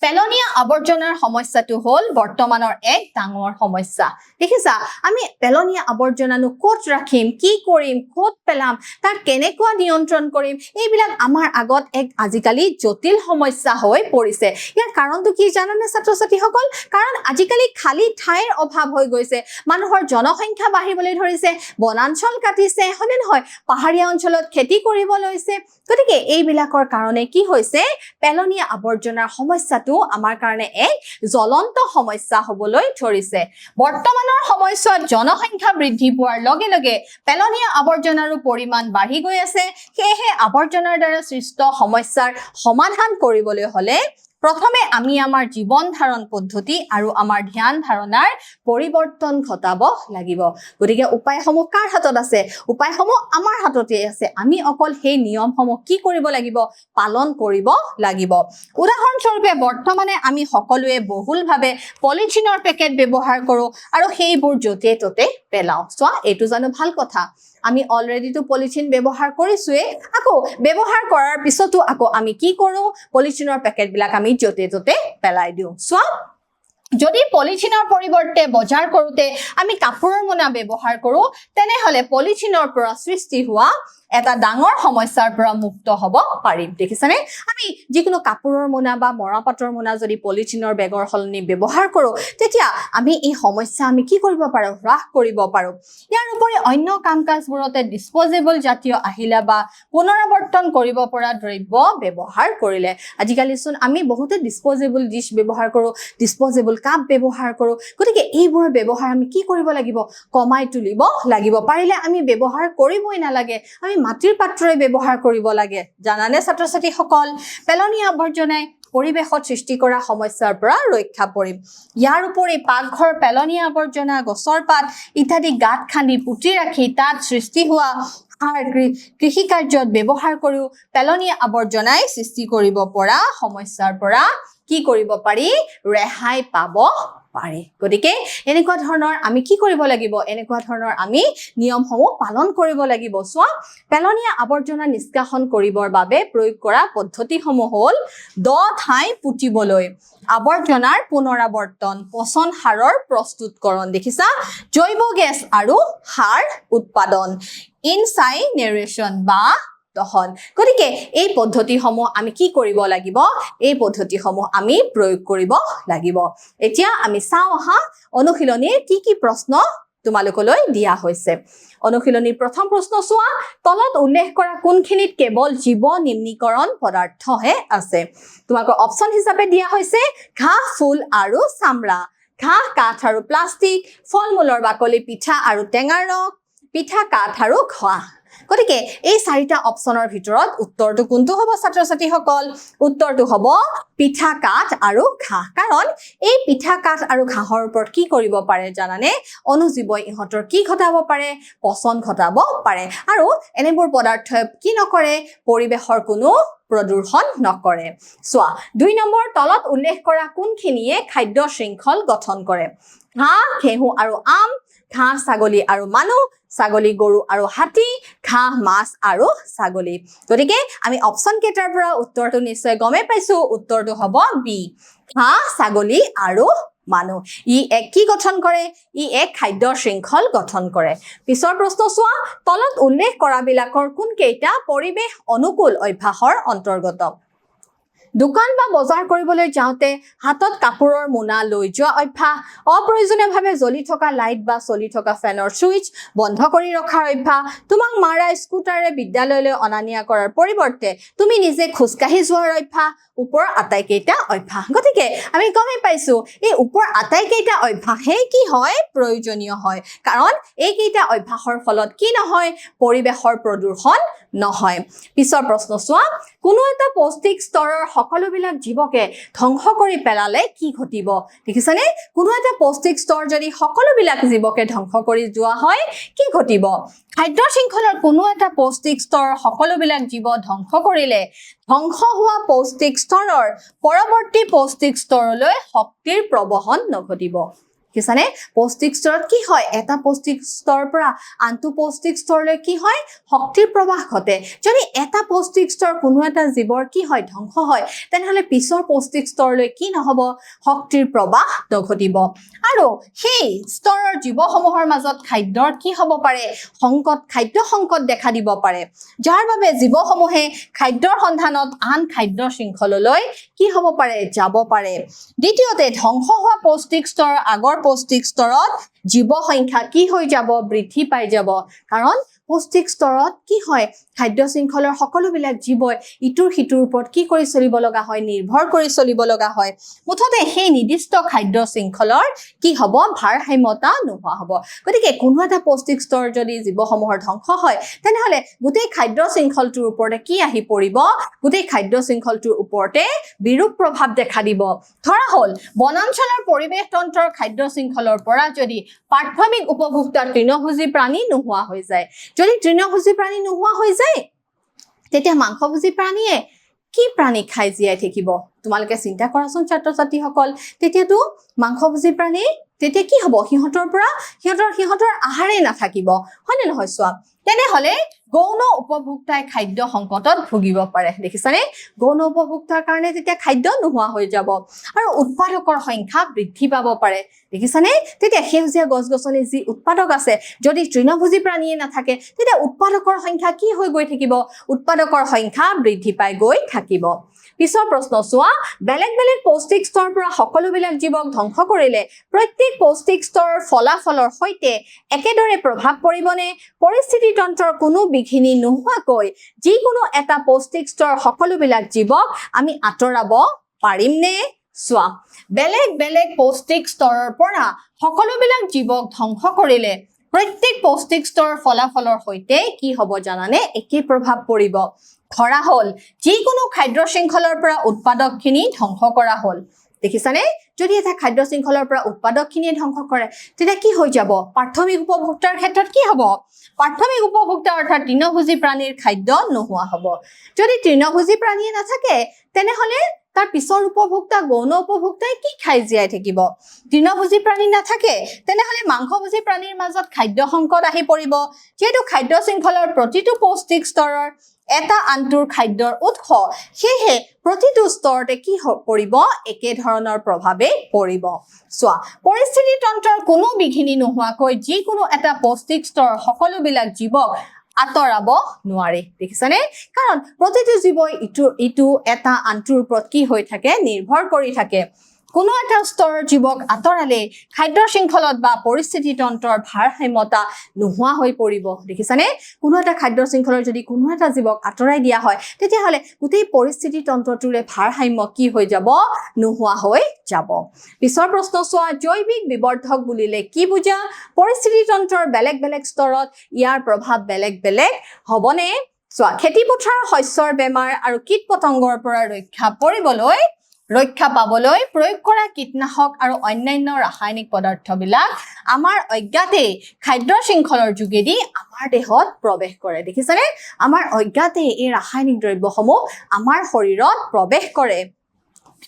পেলনীয়া আৱৰ্জনাৰ সমস্যাটো হ'ল বৰ্তমানৰ এক ডাঙৰ সমস্যা দেখিছা আমি পেলনীয়া আৱৰ্জনানো ক'ত ৰাখিম কি কৰিম ক'ত পেলাম তাৰ কেনেকুৱা নিয়ন্ত্ৰণ কৰিম এইবিলাক আমাৰ আগত এক আজিকালি জটিল সমস্যা হৈ পৰিছে ইয়াৰ কাৰণটো কি জানানে ছাত্ৰ-ছাত্ৰীসকল কাৰণ আজিকালি খালি ঠাইৰ অভাৱ হৈ গৈছে মানুহৰ জনসংখ্যা বাঢ়িবলৈ ধৰিছে বনাঞ্চল কাটিছে হয়নে নহয় পাহাৰীয়া অঞ্চলত খেতি কৰিব লৈছে গতিকে এইবিলাকৰ কাৰণে কি হৈছে পেলনীয়া আৱৰ্জনাৰ সমস্যাটো আমাৰ কাৰণে এক জ্বলন্ত সমস্যা হ'বলৈ ধৰিছে বৰ্তমানৰ সময়ছোৱাত জনসংখ্যা বৃদ্ধি পোৱাৰ লগে লগে পেলনীয়া আৱৰ্জনাৰো পৰিমাণ বাঢ়ি গৈ আছে সেয়েহে আৱৰ্জনাৰ দ্বাৰা সৃষ্ট সমস্যাৰ সমাধান কৰিবলৈ হ'লে প্ৰথমে আমি আমাৰ জীৱন ধাৰণ পদ্ধতি আৰু আমাৰ ধ্যান ধাৰণাৰ পৰিৱৰ্তন ঘটাব লাগিব গতিকে উপায়সমূহ কাৰ হাতত আছে উপায়সমূহ আমাৰ হাততে আছে আমি অকল সেই নিয়মসমূহ কি কৰিব লাগিব পালন কৰিব লাগিব উদাহৰণস্বৰূপে বৰ্তমানে আমি সকলোৱে বহুলভাৱে পলিথিনৰ পেকেট ব্যৱহাৰ কৰোঁ আৰু সেইবোৰ য'তে ত'তে পেলাওঁ চোৱা এইটো জানো ভাল কথা আমি অলৰেডি তো পলিথিন ব্যৱহাৰ কৰিছোৱে আকৌ ব্যৱহাৰ কৰাৰ পিছতো আকৌ আমি কি কৰোঁ পলিথিনৰ পেকেটবিলাক আমি য'তে ত'তে পেলাই দিওঁ চোৱা যদি পলিথিনৰ পৰিৱৰ্তে বজাৰ কৰোঁতে আমি কাপোৰৰ মোনা ব্যৱহাৰ কৰোঁ তেনেহলে পলিথিনৰ পৰা সৃষ্টি হোৱা এটা ডাঙৰ সমস্যাৰ পৰা মুক্ত হ'ব পাৰিম দেখিছানে আমি যিকোনো কাপোৰৰ মোনা বা মৰাপাটৰ মোনা যদি পলিথিনৰ বেগৰ সলনি ব্যৱহাৰ কৰোঁ তেতিয়া আমি এই সমস্যা আমি কি কৰিব পাৰোঁ হ্ৰাস কৰিব পাৰোঁ ইয়াৰ উপৰি অন্য কাম-কাজবোৰতে ডিসপোজেবল জাতীয় আহিলা বা পুনৰাৱৰ্তন কৰিব পৰা দ্ৰব্য ব্যৱহাৰ কৰিলে আজিকালি চোন আমি বহুতে ডিসপোজেবল ডিশ ব্যৱহাৰ কৰোঁ ডিসপোজেবল কাপ ব্যৱহাৰ কৰোঁ গতিকে এইবোৰৰ ব্যৱহাৰ আমি কি কৰিব লাগিব কমাই তুলিব লাগিব পাৰিলে আমি ব্যৱহাৰ কৰিবই নালাগে আমি মাটিৰ পাত্ৰই ব্যৱহাৰ কৰিব লাগে জানানে ছাত্ৰ-ছাত্ৰীসকল পেলনীয়া আৱৰ্জনাই পৰিৱেশত সৃষ্টি কৰা সমস্যাৰ পৰা ৰক্ষা পৰিম ইয়াৰ উপৰি পাকঘৰ পেলনীয়া আৱৰ্জনা গছৰ পাত ইত্যাদি গাঁত খান্দি পুতি ৰাখি তাত সৃষ্টি হোৱা সাৰ কৃষি কাৰ্যত ব্যৱহাৰ কৰোঁ পেলনীয়া আৱৰ্জনাই সৃষ্টি কৰিব পৰা সমস্যাৰ পৰা কি কৰিব পাৰি ৰেহাই পাব পাৰি গতিকে এনেকুৱা ধৰণৰ আমি কি কৰিব লাগিব এনেকুৱা ধৰণৰ আমি নিয়মসমূহ পালন কৰিব লাগিব চোৱা পেলনীয়া আৱৰ্জনা নিষ্কাশন কৰিবৰ বাবে প্ৰয়োগ কৰা পদ্ধতিসমূহ হ'ল দ ঠাই পুতিবলৈ আৱৰ্জনাৰ পুনৰাৱৰ্তন পচন সাৰৰ প্ৰস্তুতকৰণ দেখিছা জৈৱ গেছ আৰু সাৰ উৎপাদন ইনচাইনেৰেশ্যন বা দহন গতিকে এই পদ্ধতিসমূহ আমি কি কৰিব লাগিব এই পদ্ধতিসমূহ আমি প্ৰয়োগ কৰিব লাগিব এতিয়া আমি চাওঁ আহা অনুশীলনীৰ কি প্ৰশ্ন তোমালোকলৈ দিয়া হৈছে অনুশীলনীৰ প্ৰথম প্ৰশ্ন চোৱা তলত উল্লেখ কৰা কোনখিনিত কেৱল জীৱ নিম্নীকৰণ পদাৰ্থহে আছে তোমাকৰ অপচন হিচাপে দিয়া হৈছে ঘাঁহ ফুল আৰু চামৰা ঘাঁহ কাঠ আৰু প্লাষ্টিক ফল মূলৰ বাকলি পিঠা আৰু টেঙাৰ ৰস পিঠা কাঠ আৰু ঘাঁহ গতিকে এই চাৰিটা অপচনৰ ভিতৰত উত্তৰটো কোনটো হ'ব ছাত্ৰ ছাত্ৰীসকল উত্তৰটো হ'ব পিঠা কাঠ আৰু ঘাঁহ কাৰণ এই পিঠা কাঠ আৰু ঘাঁহৰ ওপৰত কি কৰিব পাৰে জানানে অনুজীৱই ইহঁতৰ কি ঘটাব পাৰে পচন ঘটাব পাৰে আৰু এনেবোৰ পদাৰ্থই কি নকৰে পৰিৱেশৰ কোনো প্ৰদূষণ নকৰে চোৱা 2 নম্বৰ তলত উল্লেখ কৰা কোনখিনিয়ে খাদ্য শৃংখল গঠন কৰে ঘাঁহ ঘেঁহু আৰু আম ঘাঁহ ছাগলী আৰু মানুহ ছাগলী গৰু আৰু হাতী ঘাঁহ মাছ আৰু ছাগলী গতিকে আমি অপচন কেইটাৰ পৰা উত্তৰটো নিশ্চয় গমে পাইছো উত্তৰটো হ'ব বি ঘাঁহ ছাগলী আৰু মানুহ ই এক কি গঠন কৰে ই এক খাদ্য শৃংখল গঠন কৰে পিছৰ প্ৰশ্ন চোৱা তলত উল্লেখ কৰা বিলাকৰ কোন কেইটা পৰিৱেশ অনুকূল অভ্যাসৰ অন্তৰ্গত দোকান বা বজাৰ কৰিবলৈ যাওঁতে হাতত কাপোৰৰ মোনা লৈ যোৱা অভ্যাস অপ্ৰয়োজনীয়ভাৱে জ্বলি থকা লাইট বা চলি থকা ফেনৰ সুইচ বন্ধ কৰি ৰখাৰ অভ্যাস তোমাক মাৰা স্কুটাৰে বিদ্যালয়লৈ অনা নিয়া কৰাৰ পৰিৱৰ্তে তুমি নিজে খোজকাঢ়ি যোৱাৰ অভ্যাস ওপৰ আটাইকেইটা অভ্যাস গতিকে আমি গমেই পাইছো এই ওপৰ আটাইকেইটা অভ্যাসে কি হয় প্ৰয়োজনীয় হয় কাৰণ এইকেইটা অভ্যাসৰ ফলত কি নহয় পৰিৱেশৰ প্ৰদূষণ নহয় পিছৰ প্ৰশ্ন চোৱা কোনো এটা পৌষ্টিক স্তৰৰ সকলোবিলাক জীৱকে ধ্বংস কৰি পেলালে কি ঘটিব দেখিছানে কোনো এটা পৌষ্টিক স্তৰ যদি সকলোবিলাক জীৱকে ধ্বংস কৰি যোৱা হয় কি ঘটিব খাদ্য শৃংখলৰ কোনো এটা পৌষ্টিক স্তৰ সকলোবিলাক জীৱ ধ্বংস কৰিলে ধ্বংস হোৱা পৌষ্টিক স্তৰৰ পৰৱৰ্তী পৌষ্টিক স্তৰলৈ শক্তিৰ প্ৰবহন নঘটিব কিছানে পৌষ্টিক স্তৰত কি হয় এটা পৌষ্টিক স্তৰৰ পৰা আনটো পৌষ্টিক স্তৰলৈ কি হয় শক্তিৰ প্ৰবাহ ঘটে যদি এটা পৌষ্টিক স্তৰ কোনো এটা জীৱৰ কি হয় ধ্বংস হয় তেনেহলে পিছৰ পৌষ্টিক স্তৰলৈ কি নহব শক্তিৰ প্ৰবাহ নঘটিব আৰু সেই স্তৰৰ জীৱসমূহৰ মাজত খাদ্যৰ কি হ'ব পাৰে সংকট খাদ্য সংকট দেখা দিব পাৰে যাৰ বাবে জীৱসমূহে খাদ্যৰ সন্ধানত আন খাদ্য শৃংখললৈ কি হ'ব পাৰে যাব পাৰে দ্বিতীয়তে ধ্বংস হোৱা পৌষ্টিক স্তৰ আগৰ পৌষ্টিক স্তৰত জীৱ সংখ্যা কি হৈ যাব বৃদ্ধি পাই যাব কাৰণ পৌষ্টিক স্তৰত কি হয় খাদ্য শৃংখলৰ সকলোবিলাক জীৱই ইটোৰ সিটোৰ ওপৰত কি কৰি চলিব লগা হয় নিৰ্ভৰ কৰি চলিব লগা হয় মুঠতে সেই নিৰ্দিষ্ট খাদ্য শৃংখলৰ কি হ'ব ভাৰসাম্যতা নোহোৱা হ'ব গতিকে কোনো এটা পৌষ্টিক স্তৰ যদি জীৱসমূহৰ ধ্বংস হয় তেনেহলে গোটেই খাদ্য শৃংখলটোৰ ওপৰতে কি আহি পৰিব গোটেই খাদ্য শৃংখলটোৰ ওপৰতে বিৰূপ প্ৰভাৱ দেখা দিব ধৰা হ'ল বনাঞ্চলৰ পৰিৱেশ তন্ত্ৰৰ খাদ্য শৃংখলৰ পৰা যদি প্ৰাথমিক উপভোক্তা তৃণভোজী প্ৰাণী নোহোৱা হৈ যায় যদি তৃণভোজী প্ৰাণী নোহোৱা হৈ যায় তেতিয়া মাংসভোজী প্ৰাণীয়ে কি প্ৰাণী খাই জীয়াই থাকিব তোমালোকে চিন্তা কৰাচোন ছাত্ৰ ছাত্ৰীসকল তেতিয়াতো মাংসভোজী প্ৰাণী তেতিয়া কি হ'ব সিহঁতৰ আহাৰেই নাথাকিব হয়নে নহয় চোৱা তেনেহলে গৌণ উপভোক্তাই খাদ্য সংকটত ভুগিব পাৰে দেখিছানে গৌণ উপভোক্তাৰ কাৰণে তেতিয়া খাদ্য নোহোৱা হৈ যাব আৰু উৎপাদকৰ সংখ্যা বৃদ্ধি পাব পাৰে দেখিছানে তেতিয়া সেউজীয়া গছ-গছনি যি উৎপাদক আছে যদি তৃণভোজী প্ৰাণীয়ে নাথাকে তেতিয়া উৎপাদকৰ সংখ্যা কি হৈ গৈ থাকিব উৎপাদকৰ সংখ্যা বৃদ্ধি পাই গৈ থাকিব পিছৰ প্ৰশ্ন চোৱা বেলেগ বেলেগ পৌষ্টিক স্তৰৰ পৰা সকলোবিলাক জীৱক ধ্বংস কৰিলে প্ৰত্যেক পৌষ্টিক স্তৰৰ ফলাফলৰ সৈতে একেদৰে প্ৰভাৱ পৰিবনে পৰিস্থিতি তন্ত্ৰৰ কোনো বিঘিনি নোহোৱাকৈ যিকোনো এটা পৌষ্টিক স্তৰ সকলোবিলাক জীৱক আমি আঁতৰাব পাৰিমনে চোৱা বেলেগ বেলেগ পৌষ্টিক স্তৰৰ পৰা সকলোবিলাক জীৱক ধ্বংস কৰিলে প্ৰত্যেক পৌষ্টিক স্তৰৰ ফলাফলৰ সৈতে কি হ'ব জানানে একে প্ৰভাৱ পৰিব ধৰা হ'ল যিকোনো খাদ্য শৃংখলৰ পৰা উৎপাদকখিনি ধ্বংস কৰা হ'ল দেখিছানে যদি এটা খাদ্য শৃংখলৰ পৰা উৎপাদকখিনিয়ে ধ্বংস কৰে তেতিয়া কি হৈ যাব প্ৰাথমিক উপভোক্তাৰ ক্ষেত্ৰত কি হ'ব প্ৰাথমিক উপভোক্তা অৰ্থাৎ তৃণভোজী প্ৰাণীৰ খাদ্য নোহোৱা হ'ব যদি তৃণভোজী প্ৰাণীয়ে নাথাকে তেনেহলে তাৰ পিছৰ উপভোক্তা গৌণ উপভোক্তাই কি খাই জীয়াই থাকিব তৃণভোজী প্ৰাণী নাথাকে তেনেহলে মাংসভোজী প্ৰাণীৰ মাজত খাদ্য সংকট আহি পৰিব যেহেতু খাদ্য শৃংখলৰ প্ৰতিটো পৌষ্টিক স্তৰৰ এটা আনটোৰ খাদ্যৰ উৎস সেয়ে প্ৰতিটো স্তৰতে কি পৰিব একে ধৰণৰ প্ৰভাৱে পৰিব চোৱা পৰিস্থিতি তন্ত্ৰৰ কোনো বিঘিনি নোহোৱাকৈ যিকোনো এটা পৌষ্টিক স্তৰ সকলোবিলাক জীৱক আঁতৰাব নোৱাৰে দেখিছানে কাৰণ প্ৰতিটো জীৱই ইটো এটা আনটোৰ ওপৰত কি হৈ থাকে নিৰ্ভৰ কৰি থাকে কোনো এটা স্তৰৰ জীৱক আঁতৰালে খাদ্য শৃংখলত বা পৰিস্থিতি তন্ত্ৰৰ ভাৰসাম্যতা নোহোৱা হৈ পৰিব দেখিছানে কোনো এটা খাদ্য শৃংখলৰ যদি কোনো এটা জীৱক আঁতৰাই দিয়া হয় তেতিয়াহ'লে গোটেই পৰিস্থিতি তন্ত্ৰটোৰে ভাৰসাম্য কি হৈ যাব নোহোৱা হৈ যাব পিছৰ প্ৰশ্ন চোৱা জৈৱিক বিবৰ্ধক বুলিলে কি বুজা পৰিস্থিতি তন্ত্ৰৰ বেলেগ বেলেগ স্তৰত ইয়াৰ প্ৰভাৱ বেলেগ বেলেগ হ'বনে চোৱা খেতি পথাৰৰ শস্যৰ বেমাৰ আৰু কীট পতংগৰ পৰা ৰক্ষা পাবলৈ প্ৰয়োগ কৰা কীটনাশক আৰু অন্যান্য ৰাসায়নিক পদাৰ্থবিলাক আমাৰ অজ্ঞাতে খাদ্য শৃংখলৰ যোগেদি আমাৰ দেহত প্ৰৱেশ কৰে দেখিছানে আমাৰ অজ্ঞাতে এই ৰাসায়নিক দ্ৰব্যসমূহ আমাৰ শৰীৰত প্ৰৱেশ কৰে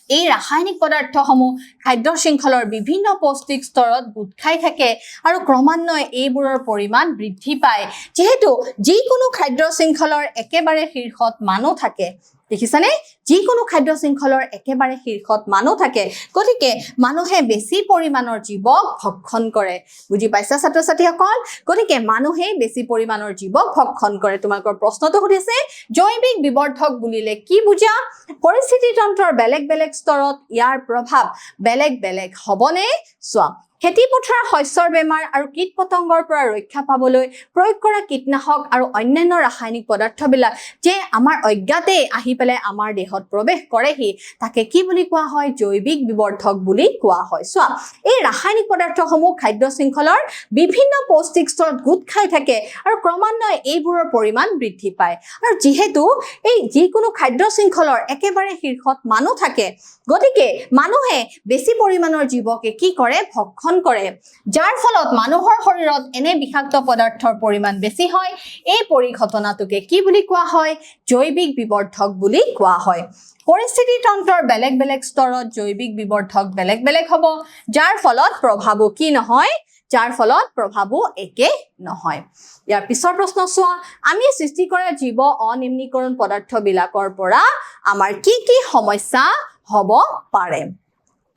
এই ৰাসায়নিক পদাৰ্থসমূহ খাদ্য শৃংখলৰ বিভিন্ন পৌষ্টিক স্তৰত গোট খাই থাকে আৰু ক্ৰমান্বয়ে এইবোৰৰ পৰিমাণ বৃদ্ধি পায় যেহেতু যিকোনো খাদ্য শৃংখলৰ একেবাৰে শীৰ্ষত মানুহ থাকে দেখিছানে যিকোনো খাদ্য শৃংখলৰ একেবাৰে শীৰ্ষত মানুহ থাকে গতিকে মানুহে বেছি পৰিমাণৰ জীৱক ভক্ষণ কৰে বুজি পাইছা ছাত্ৰ ছাত্ৰীসকল গতিকে মানুহে বেছি পৰিমাণৰ জীৱক ভক্ষণ কৰে তোমালোকৰ প্ৰশ্নটো সুধিছে জৈৱিক বিবৰ্ধক বুলিলে কি বুজা পৰিস্থিতি তন্ত্ৰৰ বেলেগ বেলেগ স্তৰত ইয়াৰ প্ৰভাৱ বেলেগ বেলেগ হ'বনে চোৱা খেতি পথাৰৰ শস্যৰ বেমাৰ আৰু কীট পতংগৰ পৰা ৰক্ষা পাবলৈ প্ৰয়োগ কৰা কীটনাশক আৰু অন্যান্য ৰাসায়নিক পদাৰ্থবিলাক যে আমাৰ অজ্ঞাতে আহি পেলাই আমাৰ দেহত প্ৰৱেশ কৰেহি তাকে কি বুলি কোৱা হয় জৈৱিক বিবৰ্ধক বুলি কোৱা হয় চোৱা এই ৰাসায়নিক পদাৰ্থসমূহ খাদ্য শৃংখলৰ বিভিন্ন পৌষ্টিক স্তৰত গোট খাই থাকে আৰু ক্ৰমান্বয়ে এইবোৰৰ পৰিমাণ বৃদ্ধি পায় আৰু যিহেতু এই যিকোনো খাদ্য শৃংখলৰ একেবাৰে শীৰ্ষত মানুহ থাকে গতিকে মানুহে বেছি পৰিমাণৰ জীৱকে কি কৰে ভক্ষণ কৰে যাৰ ফলত মানুহৰ শৰীৰত এনে বিষাক্ত পদাৰ্থৰ পৰিমাণ বেছি হয় এই পৰিঘটনাটোকে কি বুলি কোৱা হয় জৈৱিক বিবৰ্ধক বুলি কোৱা হয় পৰিস্থিতি তন্ত্ৰৰ বেলেগ বেলেগ স্তৰত জৈৱিক বিবৰ্ধক বেলেগ বেলেগ হ'ব যাৰ ফলত প্ৰভাৱো কি নহয় যাৰ ফলত প্ৰভাৱো একে নহয় ইয়াৰ পিছৰ প্ৰশ্ন চোৱা আমি সৃষ্টি কৰা জীৱ অনিম্নীকৰণ পদাৰ্থবিলাকৰ পৰা আমাৰ কি কি সমস্যা হ'ব পাৰে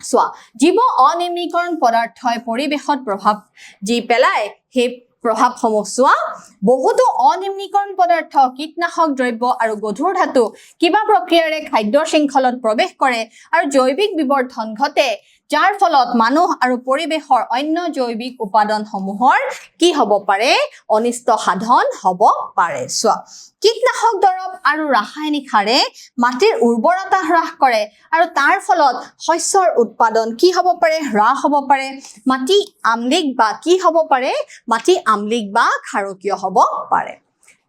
চোৱা জীৱ অনিম্নীকৰণ পদাৰ্থই পৰিৱেশত প্ৰভাৱ যি পেলায় সেই প্ৰভাৱসমূহ চোৱা বহুতো অনিম্নীকৰণ পদাৰ্থ কীটনাশক দ্ৰব্য আৰু গধুৰ ধাতু কিবা প্ৰক্ৰিয়াৰে খাদ্য শৃংখলত প্ৰৱেশ কৰে আৰু জৈৱিক বিবৰ্ধন ঘটে যাৰ ফলত মানুহ আৰু পৰিৱেশৰ অন্য জৈৱিক উপাদানসমূহৰ কি হ'ব পাৰে অনিষ্ট সাধন হ'ব পাৰে চোৱা কীটনাশক দৰৱ আৰু ৰাসায়নিক সাৰে মাটিৰ উৰ্বৰতা হ্ৰাস কৰে আৰু তাৰ ফলত শস্যৰ উৎপাদন কি হ'ব পাৰে হ্ৰাস হ'ব পাৰে মাটি আম্লিক বা কি হ'ব পাৰে মাটি আম্লিক বা ক্ষাৰকীয় হ'ব পাৰে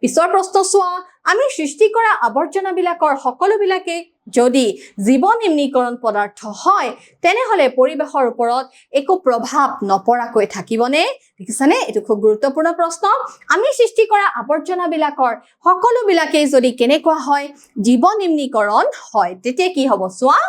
পিছৰ প্ৰশ্ন চোৱা আমি সৃষ্টি কৰা আৱৰ্জনাবিলাকৰ সকলোবিলাকে যদি জীৱ নিম্নীকৰণ পদাৰ্থ হয় তেনেহলে পৰিৱেশৰ ওপৰত একো প্ৰভাৱ নপৰাকৈ থাকিবনে দেখিছানে এটো খুব গুৰুত্বপূৰ্ণ প্ৰশ্ন আমি সৃষ্টি কৰা আৱৰ্জনাবিলাকৰ সকলোবিলাকে যদি কেনেকুৱা হয় জীৱ নিম্নীকৰণ হয় তেতিয়া কি হ'ব চোৱা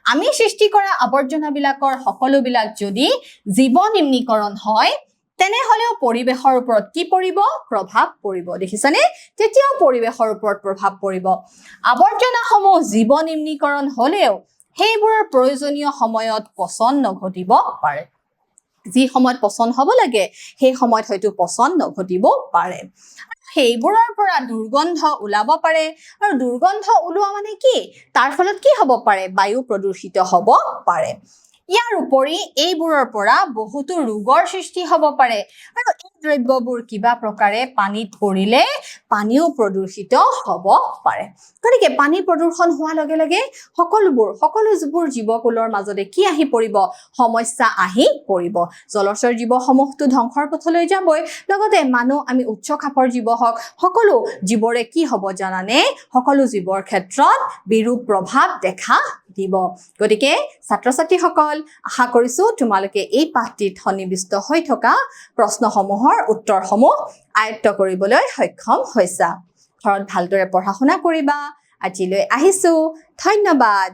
আমি সৃষ্টি কৰা আৱৰ্জনাবিলাকৰ সকলোবিলাক যদি জীৱ নিম্নীকৰণ হয় তেনেহলেও পৰিৱেশৰ ওপৰত কি পৰিব প্ৰভাৱ পৰিব দেখিছানে তেতিয়াও পৰিৱেশৰ ওপৰত প্ৰভাৱ পৰিব আৱৰ্জনাসমূহ জীৱ নিম্নীকৰণ হলেও সেইবোৰৰ প্ৰয়োজনীয় সময়ত পচন নঘটিব পাৰে যি সময়ত পচন হ'ব লাগে সেই সময়ত হয়তো পচন নঘটিব পাৰে সেইবোৰৰ পৰা দুৰ্গন্ধ ওলাব পাৰে আৰু দুৰ্গন্ধ ওলোৱা মানে কি তাৰ ফলত কি হ'ব পাৰে বায়ু প্ৰদূষিত হ'ব পাৰে ইয়াৰ উপৰি এইবোৰৰ পৰা বহুতো ৰোগৰ সৃষ্টি হ'ব পাৰে আৰু এই দ্ৰব্যবোৰ কিবা প্ৰকাৰে পানীত পৰিলে পানীও প্ৰদূষিত হ'ব পাৰে গতিকে পানী প্ৰদূষণ হোৱাৰ লগে লগে সকলোবোৰ জীৱকুলৰ মাজতে কি আহি পৰিব সমস্যা আহি পৰিব জলচৰ জীৱসমূহটো ধ্বংসৰ পথলৈ যাবই লগতে মানুহ আমি উচ্চ খাপৰ জীৱ হওক সকলো জীৱৰে কি হ'ব জানানে সকলো জীৱৰ ক্ষেত্ৰত বিৰূপ প্ৰভাৱ দেখা দিব গতিকে ছাত্ৰ ছাত্ৰীসকল আশা কৰিছো তোমালোকে এই পাঠটিত সন্নিবিষ্ট হৈ থকা প্ৰশ্নসমূহৰ উত্তৰসমূহ আয়ত্ত কৰিবলৈ সক্ষম হৈছা ঘৰত ভালদৰে পঢ়া শুনা কৰিবা আজিলৈ আহিছো ধন্যবাদ